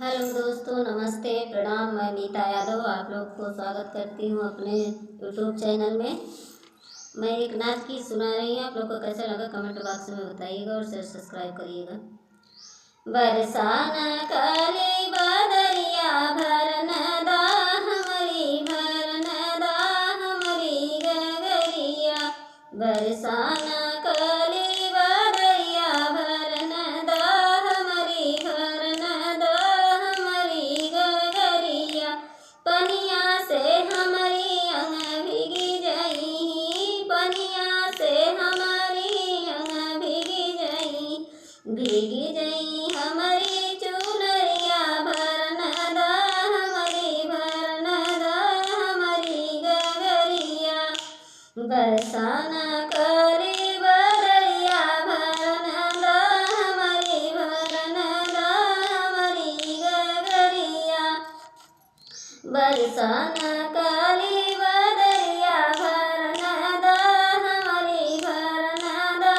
Hello दोस्तों, नमस्ते, प्रणाम। मैं मीता यादव आप लोग को स्वागत करती हूँ अपने यूट्यूब चैनल में। मैं एक नाच की सुना रही हूँ। आप लोग को कैसा लगा कमेंट बॉक्स में बताइएगा और शेयर सब्सक्राइब करिएगा। बरसाना काली बादरिया भरन दा हमारी, भरन दा हमारी गगरिया। बरसाना काली बादरिया भरन दा हमारी, भरन दा हमारी गगरिया। पनिया से हमारी अंग भीगी जाई, पनिया से हमारी अंग भीगी जाई, भीगी जाई हमारी चुनरिया। भरन दा हमारी, भरन दा हमारी गगरिया। बरसाना काली बादरिया भरन दा हमारी, भरन दा हमारी गगरिया। बरसाना काली बादरिया भरन दा हमारी, भरन दा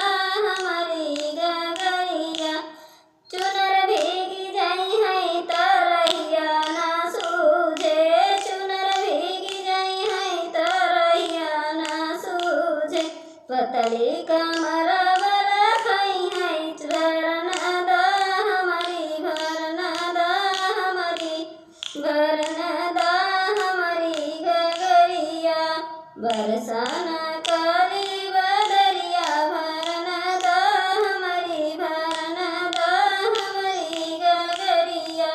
हमारी गगरिया। चुनर भीगी जाई है तरहिया ना सूझे, चुनर भीगी जाई है तरहिया ना सूझे। पतली कमर वाला खाई है भरन दा हमारी, भरन दा हमारी, भरन दा हमारी गगरिया। बरसाना काली बादरिया भरन दा हमारी, भरन दा हमारी गगरिया।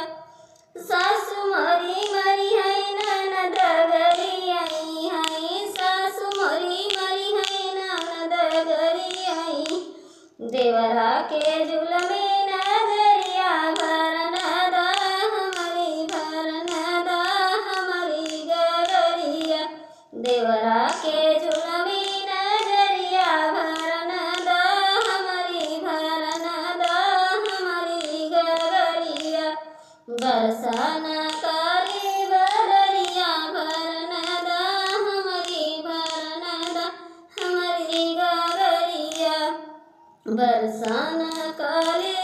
सासु मोरी मरी है ननद गरी आई है, सासु मोरी मरी है ननद गरी आई। देवरा के जुलमे नगरिया भरन दा हमारी, भरन दा हमारी गगरिया। देवरा के जुलमे नगरिया भरन दा हमारी, भरन दा हमारी गगरिया। बरसाना काली बादरिया भरन दा हमारी, भरन दा हमारी गगरिया। बरसाना काली